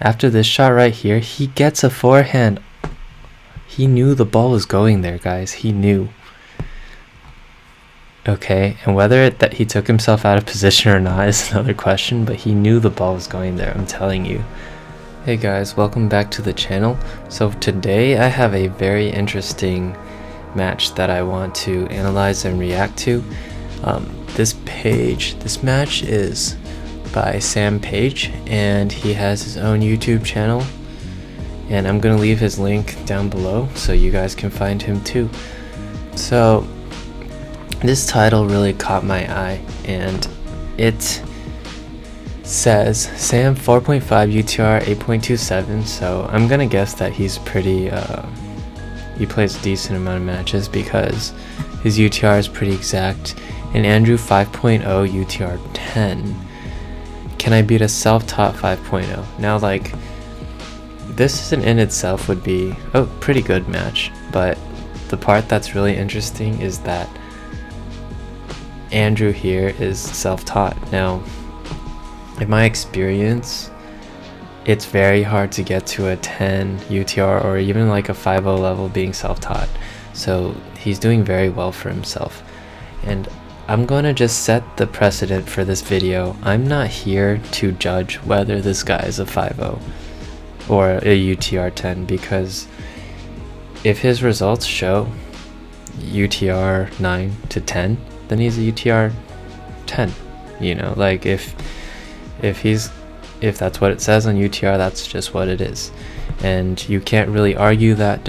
After this shot right here, he gets a forehand. He knew the ball was going there, guys. He knew. Okay, and whether that he took himself out of position or not is another question, but he knew the ball was going there, I'm telling you. Hey guys, welcome back to the channel. So today I have a very interesting match that I want to analyze and react to. This match is by Sam Page, and he has his own YouTube channel, and I'm gonna leave his link down below so you guys can find him too. So this title really caught my eye, and it says Sam 4.5 UTR 8.27, so I'm gonna guess that he's pretty he plays a decent amount of matches because his UTR is pretty exact. And Andrew 5.0 UTR 10. Can I beat a self-taught 5.0? Now, like, this in itself would be a pretty good match, but the part that's really interesting is that Andrew here is self-taught. Now, in my experience, it's very hard to get to a 10 UTR or even like a 5.0 level being self-taught. So he's doing very well for himself. And I'm going to just set the precedent for this video. I'm not here to judge whether this guy is a 5.0 or a UTR 10, because if his results show UTR 9 to 10, then he's a UTR 10. You know, like if that's what it says on UTR, that's just what it is. And you can't really argue that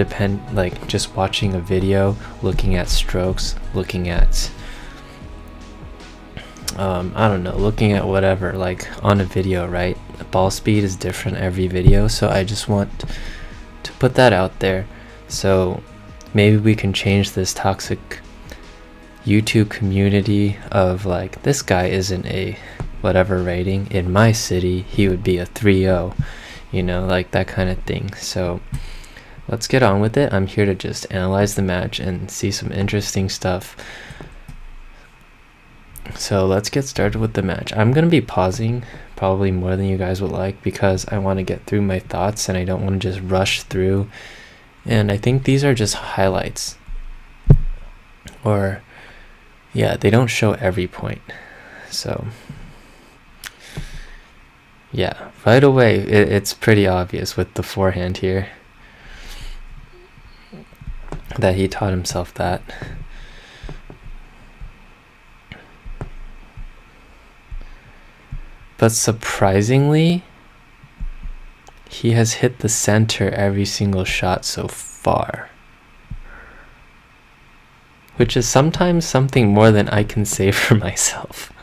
like just watching a video, looking at strokes, looking at I don't know, looking at whatever, like on a video, right? Ball speed is different every video, so I just want to put that out there. So maybe we can change this toxic YouTube community of like, this guy isn't a whatever rating. In my city, he would be a 3.0, you know, like that kind of thing. So let's get on with it. I'm here to just analyze the match and see some interesting stuff. So let's get started with the match. I'm going to be pausing probably more than you guys would like because I want to get through my thoughts and I don't want to just rush through. And I think these are just highlights. Or, yeah, they don't show every point. So, yeah, right away it's pretty obvious with the forehand here that he taught himself that. But surprisingly, he has hit the center every single shot so far, which is sometimes something more than I can say for myself.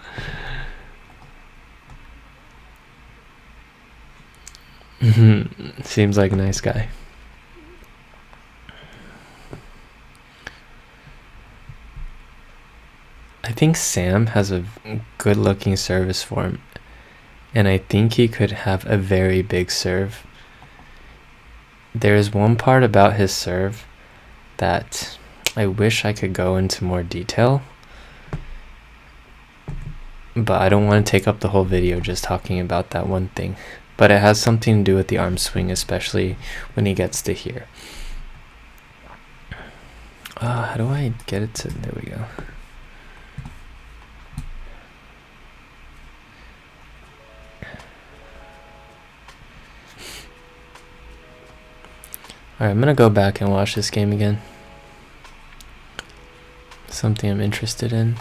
Seems like a nice guy. I think Sam has a good looking service form, and I think he could have a very big serve. There is one part about his serve that I wish I could go into more detail, but I don't want to take up the whole video just talking about that one thing. But it has something to do with the arm swing, especially when he gets to here. How do I get it to... There we go. Alright, I'm gonna go back and watch this game again. Something I'm interested in.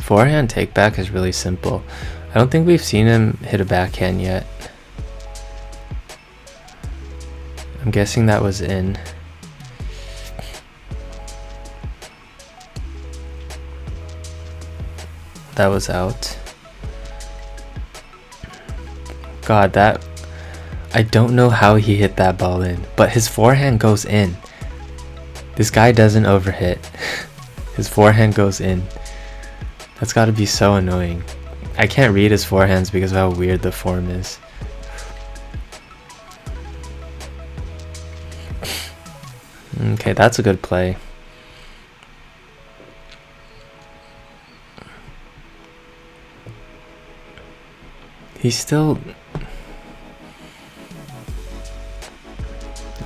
Forehand take back is really simple. I don't think we've seen him hit a backhand yet. I'm guessing that was in. That was out. God, that... I don't know how he hit that ball in, but his forehand goes in. This guy doesn't overhit. His forehand goes in. That's gotta be so annoying. I can't read his forehands because of how weird the form is. Okay, that's a good play. He's still...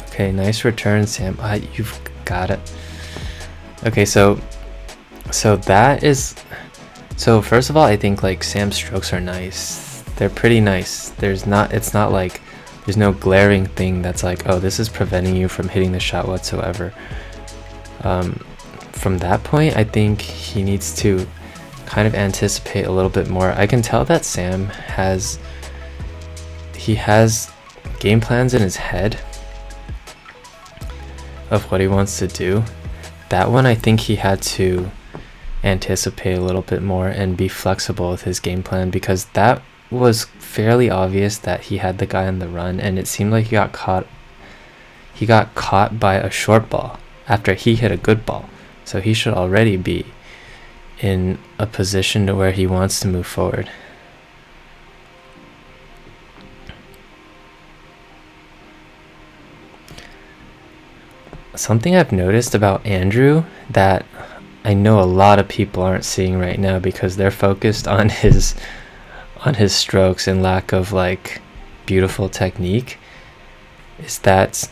Okay, nice return, Sam. You've got it. Okay, so that is... So first of all, I think like Sam's strokes are nice. They're pretty nice. It's not like there's no glaring thing that's like, oh, this is preventing you from hitting the shot whatsoever. From that point, I think he needs to kind of anticipate a little bit more. I can tell that Sam has game plans in his head of what he wants to do. That one, I think he had to anticipate a little bit more and be flexible with his game plan, because that was fairly obvious that he had the guy on the run, and it seemed like he got caught by a short ball after he hit a good ball. So he should already be in a position to where he wants to move forward. Something I've noticed about Andrew that I know a lot of people aren't seeing right now, because they're focused on his strokes and lack of like beautiful technique, is that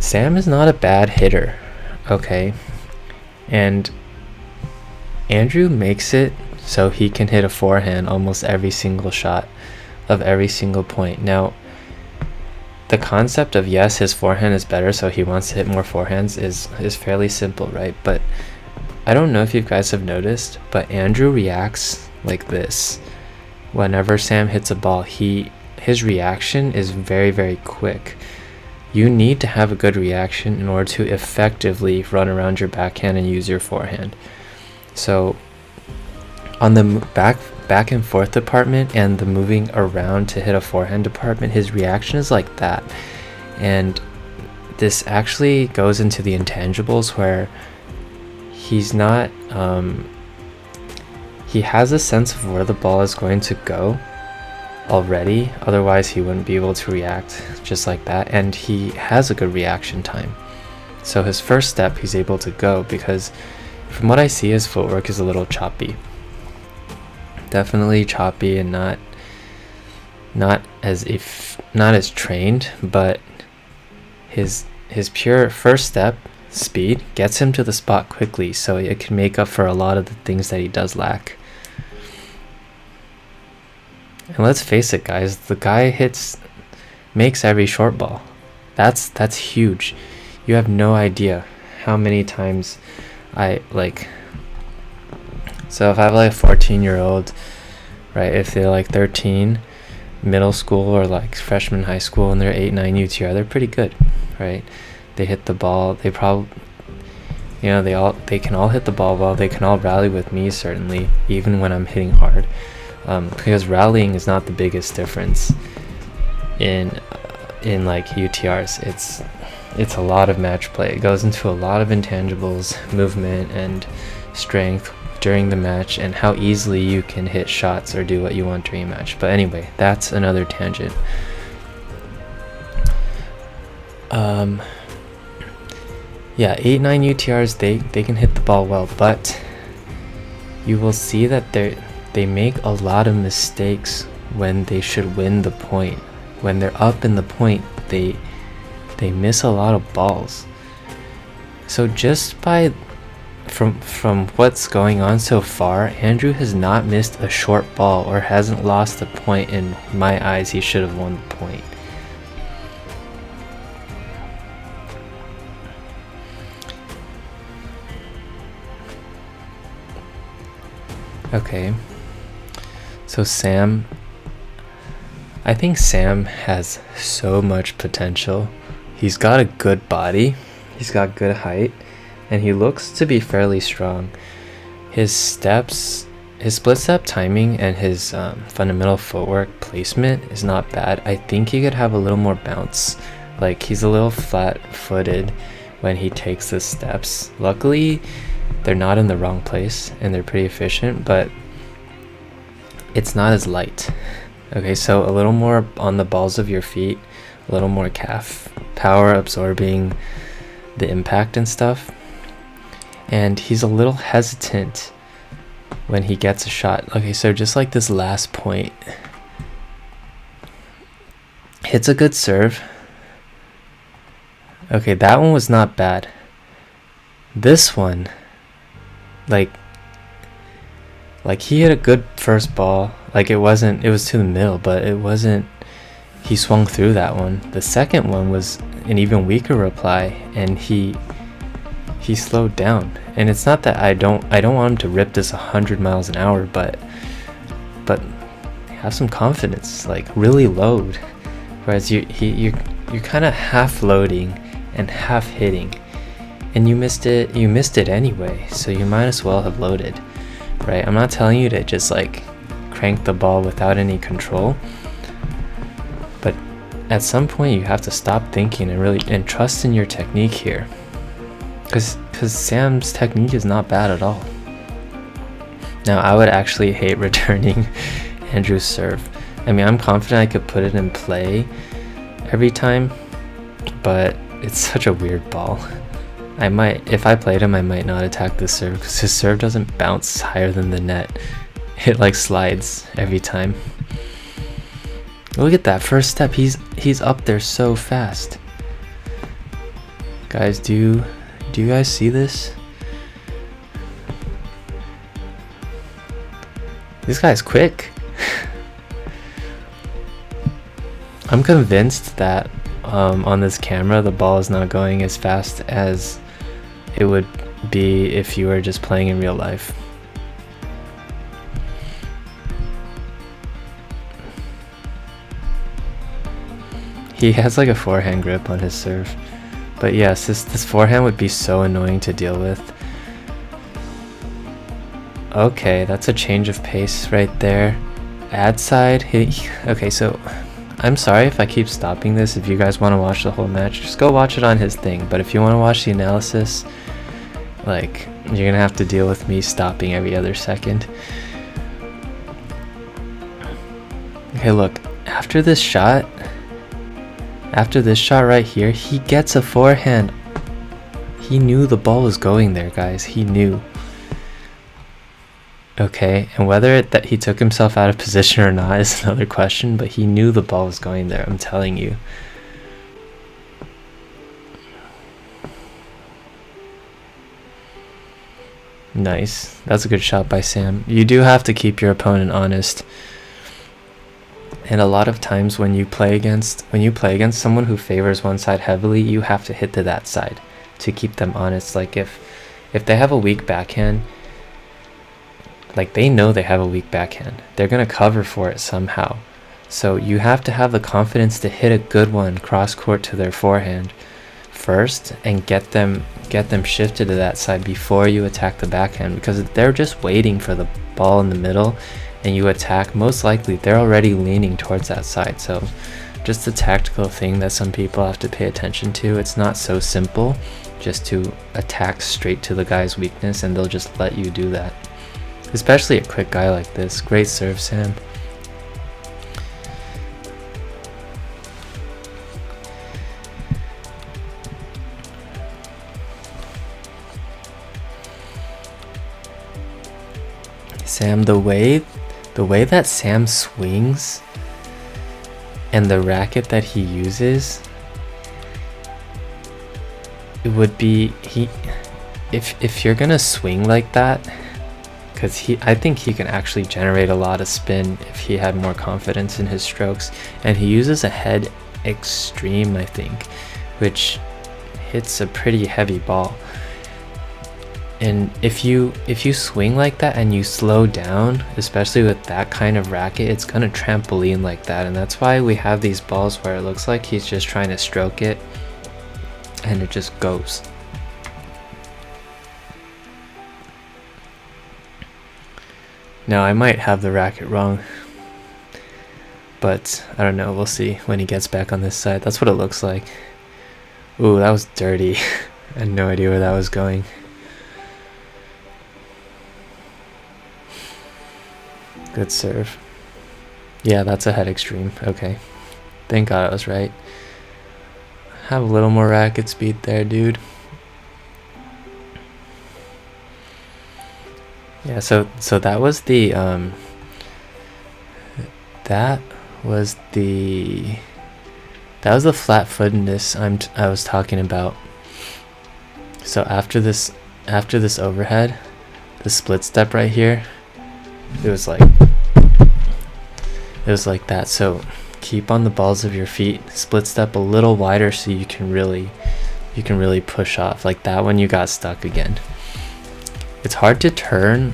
Sam is not a bad hitter, okay? And Andrew makes it so he can hit a forehand almost every single shot of every single point. Now, the concept of, yes, his forehand is better, so he wants to hit more forehands is fairly simple, right? But I don't know if you guys have noticed, but Andrew reacts like this. Whenever Sam hits a ball, his reaction is very, very quick. You need to have a good reaction in order to effectively run around your backhand and use your forehand. So on the back and forth department and the moving around to hit a forehand department, his reaction is like that. And this actually goes into the intangibles, where he's not he has a sense of where the ball is going to go already, otherwise he wouldn't be able to react just like that. And he has a good reaction time, so his first step he's able to go, because from what I see, his footwork is a little choppy, definitely choppy, and not as trained, but his pure first step speed gets him to the spot quickly, so it can make up for a lot of the things that he does lack. And let's face it, guys, the guy makes every short ball. That's huge. You have no idea how many times so if I have like a 14-year-old, right, if they're like 13, middle school or like freshman high school, and they're 8-9 UTR, they're pretty good, right? They hit the ball, they probably, they can all hit the ball well, they can all rally with me, certainly, even when I'm hitting hard, because rallying is not the biggest difference in like UTRs. It's a lot of match play. It goes into a lot of intangibles, movement and strength during the match, and how easily you can hit shots or do what you want during a match. But anyway, that's another tangent. Yeah, 8-9 UTRs, they can hit the ball well, but you will see that they make a lot of mistakes when they should win the point. When they're up in the point, they miss a lot of balls. So just from what's going on so far, Andrew has not missed a short ball or hasn't lost a point. In my eyes, he should have won the point. Okay, so I think Sam has so much potential. He's got a good body, he's got good height, and he looks to be fairly strong. His split step timing and his fundamental footwork placement is not bad. I think he could have a little more bounce. Like, he's a little flat-footed when he takes the steps. Luckily, they're not in the wrong place and they're pretty efficient, but it's not as light. Okay, so a little more on the balls of your feet, a little more calf power absorbing the impact and stuff. And he's a little hesitant when he gets a shot. Okay, so just like this last point, hits a good serve. Okay, that one was not bad. This one, like he hit a good first ball. Like it was to the middle, but it wasn't, he swung through that one. The second one was an even weaker reply, and he slowed down. And it's not that I don't want him to rip this 100 miles an hour, but have some confidence, like really load. Whereas you're kind of half loading and half hitting, and you missed it anyway, so you might as well have loaded, right? I'm not telling you to just like crank the ball without any control, but at some point you have to stop thinking and trust in your technique here, because Sam's technique is not bad at all. Now I would actually hate returning Andrew's serve. I mean, I'm confident I could put it in play every time, but it's such a weird ball. If I played him, I might not attack this serve, because his serve doesn't bounce higher than the net. It like slides every time. Look at that first step. He's up there so fast. Guys, do you guys see this? This guy's quick. I'm convinced that on this camera the ball is not going as fast as it would be if you were just playing in real life. He has like a forehand grip on his serve, but yes, this forehand would be so annoying to deal with. Okay, that's a change of pace right there. Ad side. Okay, so I'm sorry if I keep stopping this. If you guys want to watch the whole match, just go watch it on his thing. But if you want to watch the analysis, like, you're gonna have to deal with me stopping every other second. Okay, look, after this shot right here, he gets a forehand. He knew the ball was going there, guys. He knew. Okay, and whether that he took himself out of position or not is another question, but he knew the ball was going there, I'm telling you. Nice. That's a good shot by Sam. You do have to keep your opponent honest. And a lot of times when you play against someone who favors one side heavily, you have to hit to that side to keep them honest. Like if they have a weak backhand, like they know they have a weak backhand, they're gonna cover for it somehow. So you have to have the confidence to hit a good one cross court to their forehand first and get them shifted to that side before you attack the backhand, because if they're just waiting for the ball in the middle and you attack, most likely they're already leaning towards that side. So just a tactical thing that some people have to pay attention to. It's not so simple just to attack straight to the guy's weakness, and they'll just let you do that. Especially a quick guy like this. Great serve, Sam. Sam, the way that Sam swings and the racket that he uses, it would be if you're gonna swing like that, because I think he can actually generate a lot of spin if he had more confidence in his strokes, and he uses a head extreme, I think, which hits a pretty heavy ball. And if you swing like that and you slow down, especially with that kind of racket, it's gonna trampoline like that. And that's why we have these balls where it looks like he's just trying to stroke it and it just goes. Now I might have the racket wrong, but I don't know, we'll see when he gets back on this side. That's what it looks like. Ooh, that was dirty. I had no idea where that was going. Good serve. Yeah, that's a head extreme. Okay. Thank God I was right. Have a little more racket speed there, dude. Yeah, so that was the that was the flat-footedness I was talking about. So after this overhead, the split step right here, it was like that. So keep on the balls of your feet, split step a little wider so you can really push off. Like that when you got stuck again. It's hard to turn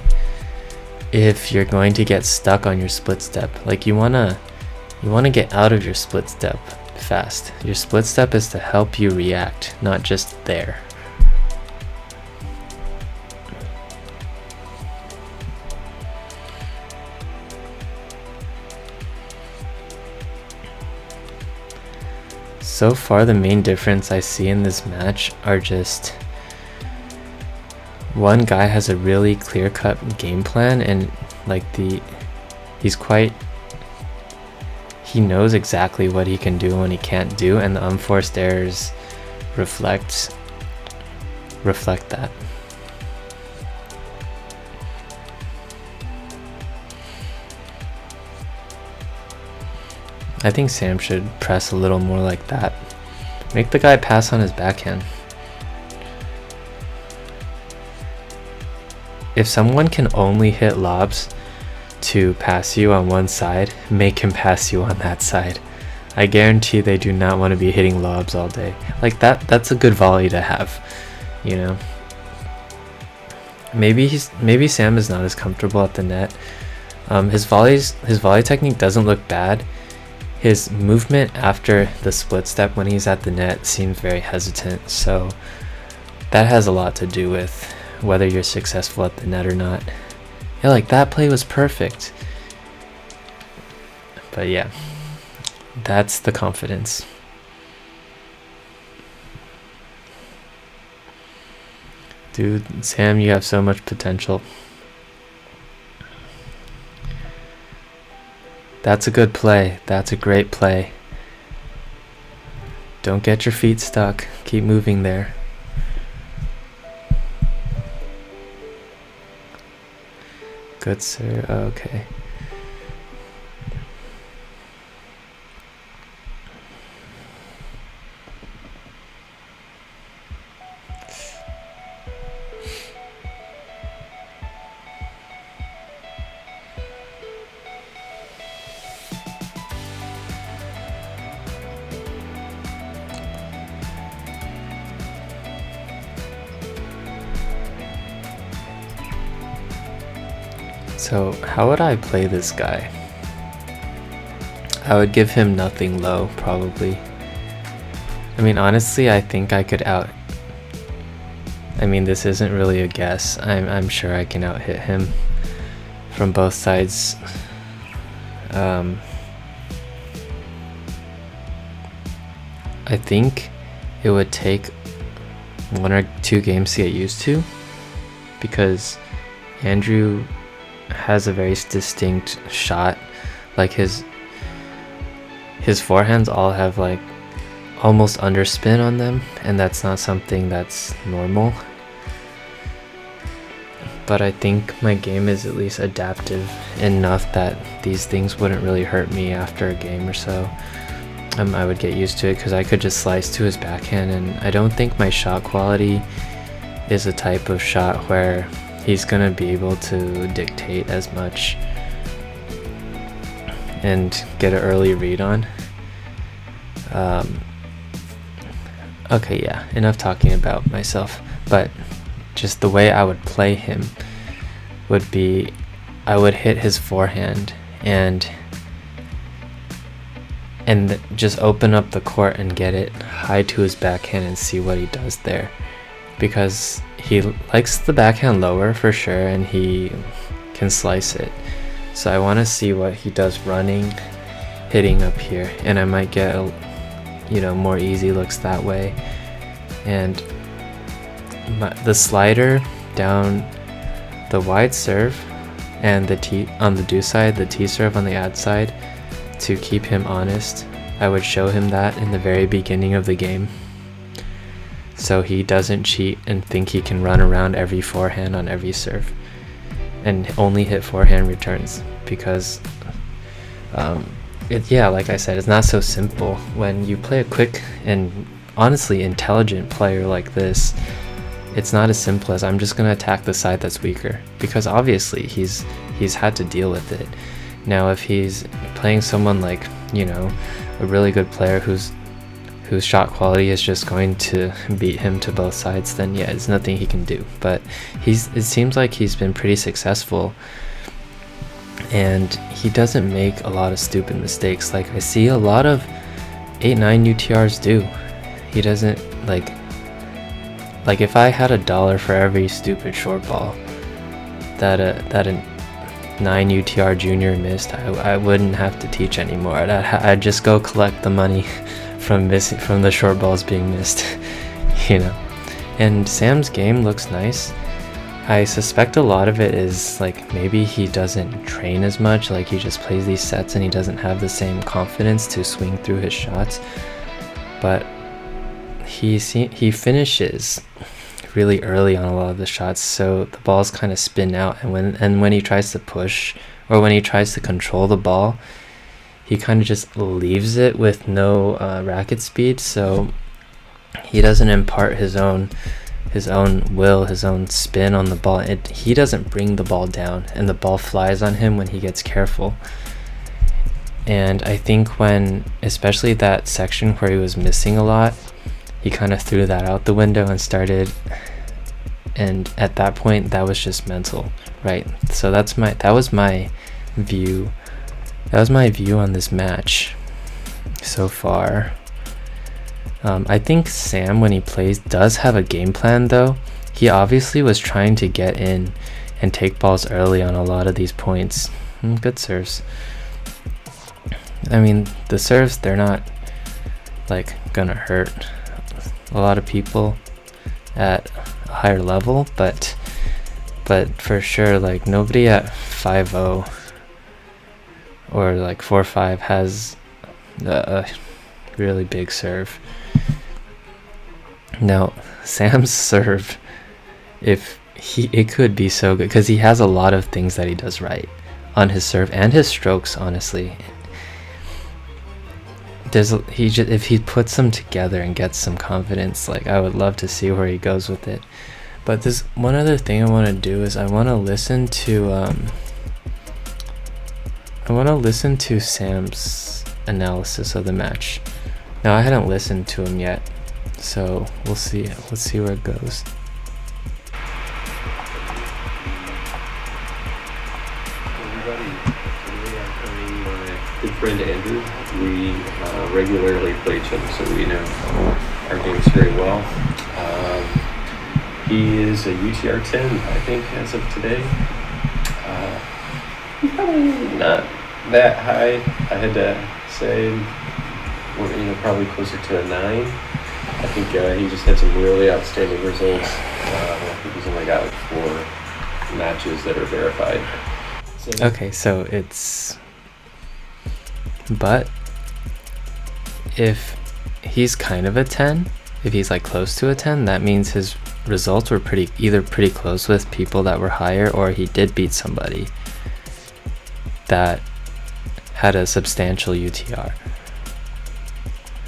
if you're going to get stuck on your split step. Like you wanna get out of your split step fast. Your split step is to help you react, not just there. So far, the main difference I see in this match are just one guy has a really clear-cut game plan, and like he knows exactly what he can do and what he can't do, and the unforced errors reflect that. I think Sam should press a little more like that. Make the guy pass on his backhand. If someone can only hit lobs to pass you on one side, make him pass you on that side. I guarantee they do not want to be hitting lobs all day. Like that's a good volley to have, you know. Maybe Sam is not as comfortable at the net. His volley technique doesn't look bad. His movement after the split step when he's at the net seems very hesitant, so that has a lot to do with whether you're successful at the net or not. Yeah, like that play was perfect. But yeah, that's the confidence. Dude, Sam, you have so much potential. That's a good play. That's a great play. Don't get your feet stuck. Keep moving there. Good, sir. Okay. So how would I play this guy? I would give him nothing low, probably. I mean, honestly, I think I could I mean, this isn't really a guess. I'm sure I can out-hit him from both sides. I think it would take 1 or 2 games to get used to, because Andrew has a very distinct shot. Like his forehands all have like almost underspin on them, and that's not something that's normal. But I think my game is at least adaptive enough that these things wouldn't really hurt me after a game or so. I would get used to it because I could just slice to his backhand, and I don't think my shot quality is a type of shot where he's gonna be able to dictate as much and get an early read on. Okay, yeah, enough talking about myself, but just the way I would play him would be I would hit his forehand and just open up the court and get it high to his backhand and see what he does there, because he likes the backhand lower for sure and he can slice it. So I want to see what he does running, hitting up here, and I might get more easy looks that way. And the slider down the wide serve and the T on the do side, the T serve on the ad side, to keep him honest, I would show him that in the very beginning of the game, so he doesn't cheat and think he can run around every forehand on every serve. and only hit forehand returns, because yeah, like I said, it's not so simple. When you play a quick and honestly intelligent player like this, it's not as simple as I'm just gonna attack the side that's weaker, because obviously he's had to deal with it. Now if he's playing someone like, you know, a really good player whose shot quality is just going to beat him to both sides, then yeah, there's nothing he can do. But it seems like he's been pretty successful, and he doesn't make a lot of stupid mistakes like I see a lot of 8-9 UTRs do. He doesn't, like if I had $1 for every stupid short ball that a 9 UTR junior missed, I wouldn't have to teach anymore. I'd just go collect the money from the short balls being missed, you know. And Sam's game looks nice. I suspect a lot of it is like maybe he doesn't train as much, like he just plays these sets and he doesn't have the same confidence to swing through his shots. But he finishes really early on a lot of the shots, so the balls kind of spin out, and when he tries to push or when he tries to control the ball, he kind of just leaves it with no racket speed, so he doesn't impart his own will, his own spin on the ball. He doesn't bring the ball down, and the ball flies on him when he gets careful. And I think especially that section where he was missing a lot, he kind of threw that out the window and at that point that was just mental, right? So that was my view. That was my view on this match so far. I think Sam, when he plays, does have a game plan though. He obviously was trying to get in and take balls early on a lot of these points. Good serves. I mean, the serves, they're not like gonna hurt a lot of people at a higher level, but for sure, like nobody at 5-0 or like 4-5 has a really big serve. Now Sam's serve, it could be so good because he has a lot of things that he does right on his serve and his strokes, honestly. If he puts them together and gets some confidence, like I would love to see where he goes with it. But there's one other thing I want to do is I want to listen to Sam's analysis of the match. Now I hadn't listened to him yet, so we'll see. Let's see where it goes. Everybody, today I'm playing my good friend Andrew. We regularly play each other, so we know our games very well. He is a UTR 10, I think, as of today. He's probably not that high. I had to say, probably closer to a 9. I think he just had some really outstanding results. I think he's only got like 4 matches that are verified. Okay, so but if he's kind of a 10, if he's like close to a 10, that means his results were either pretty close with people that were higher, or he did beat somebody that had a substantial UTR.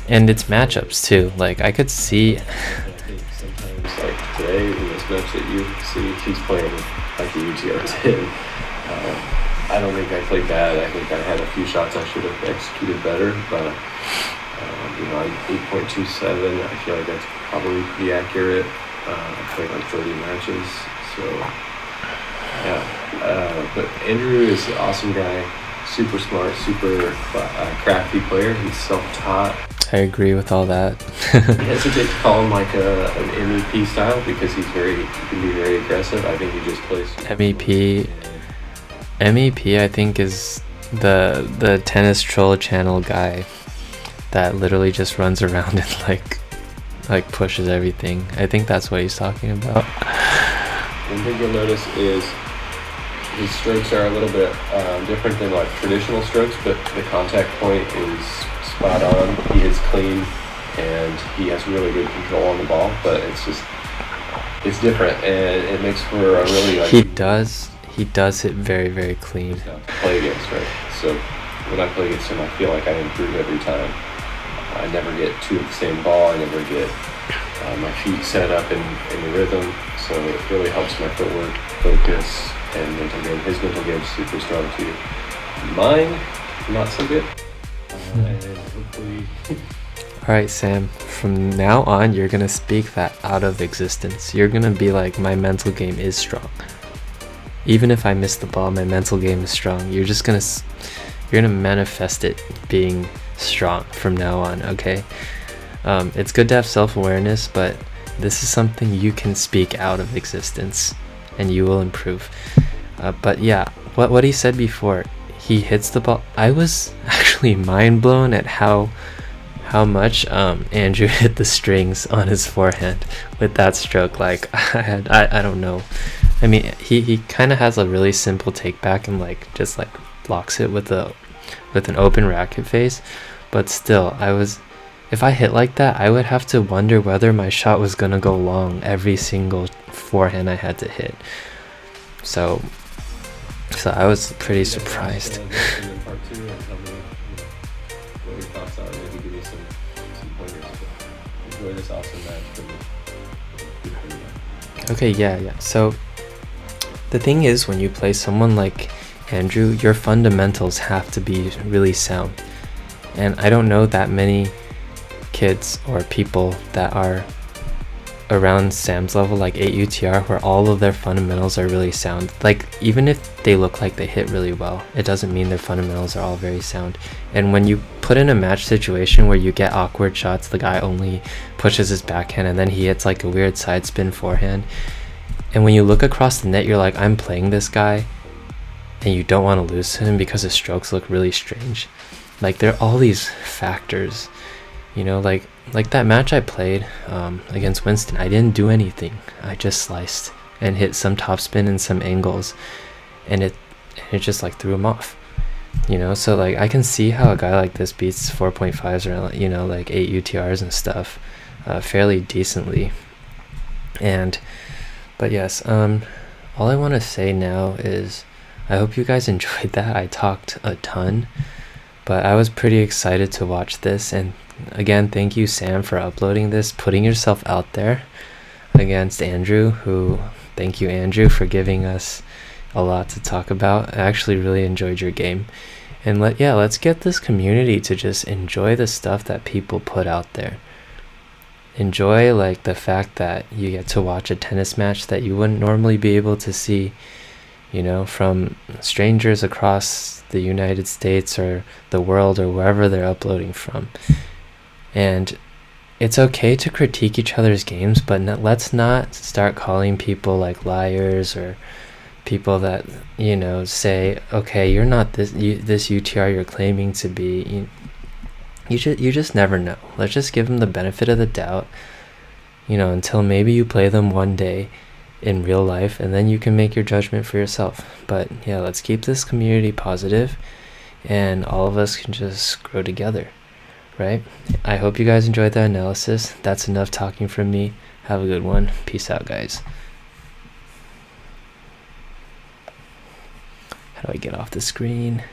And it's matchups too. Like I could see. I think sometimes, like today in this match that you see, he's playing like a UTR 10. I don't think I played bad. I think I had a few shots I should have executed better, but I'm 8.27. I feel like that's probably pretty accurate. I played like 30 matches, so yeah. But Andrew is an awesome guy, super smart, super crafty player. He's self-taught. I agree with all that. I hesitate to call him like an MEP style because he can be very aggressive. I think he just plays MEP I think is the tennis troll channel guy that literally just runs around and like pushes everything. I think that's what he's talking about. One thing you'll notice is his strokes are a little bit different than like traditional strokes, but the contact point is spot on. He hits clean and he has really good control on the ball, but it's different and it makes for a really He he does hit very, very clean. To play against, right? So when I play against him, I feel like I improve every time. I never get two of the same ball. I never get my feet set up in the rhythm. So it really helps my footwork, focus, and mental game. His mental game is super strong too. Mine, not so good. And hopefully. All right, Sam, from now on, you're going to speak that out of existence. You're going to be like, my mental game is strong. Even if I miss the ball, my mental game is strong. You're going to manifest it being strong from now on, okay? It's good to have self-awareness, but this is something you can speak out of existence and you will improve. But yeah, what he said before, he hits the ball. I was actually mind blown at how much Andrew hit the strings on his forehand with that stroke. Like I don't know. I mean, he kind of has a really simple take back and like just like blocks it with an open racket face, but still, if I hit like that, I would have to wonder whether my shot was gonna go long every single forehand I had to hit. So I was pretty surprised. Okay, yeah. So the thing is, when you play someone like Andrew, your fundamentals have to be really sound. And I don't know that many kids or people that are around Sam's level, like 8 UTR, where all of their fundamentals are really sound. Like, even if they look like they hit really well, it doesn't mean their fundamentals are all very sound. And when you put in a match situation where you get awkward shots, the guy only pushes his backhand and then he hits like a weird side spin forehand, and when you look across the net, you're like, I'm playing this guy, and you don't want to lose to him because his strokes look really strange. Like, there are all these factors, you know, like that match I played against Winston. I didn't do anything. I just sliced and hit some topspin and some angles, and it just like threw him off, you know. So like, I can see how a guy like this beats 4.5s or, you know, like 8 UTRs and stuff fairly decently. But yes, all I want to say now is I hope you guys enjoyed that. I talked a ton, but I was pretty excited to watch this. And again, thank you, Sam, for uploading this, putting yourself out there against Andrew, thank you, Andrew, for giving us a lot to talk about. I actually really enjoyed your game. And let's get this community to just enjoy the stuff that people put out there. Enjoy like the fact that you get to watch a tennis match that you wouldn't normally be able to see, you know, from strangers across the United States or the world or wherever they're uploading from. And it's okay to critique each other's games, but let's not start calling people like liars or people that, you know, say, okay, you're not this UTR you're claiming to be. You just never know. Let's just give them the benefit of the doubt, you know, until maybe you play them one day in real life, and then you can make your judgment for yourself. But yeah, let's keep this community positive, and all of us can just grow together, right? I hope you guys enjoyed that analysis. That's enough talking from me. Have a good one. Peace out, guys. How do I get off the screen?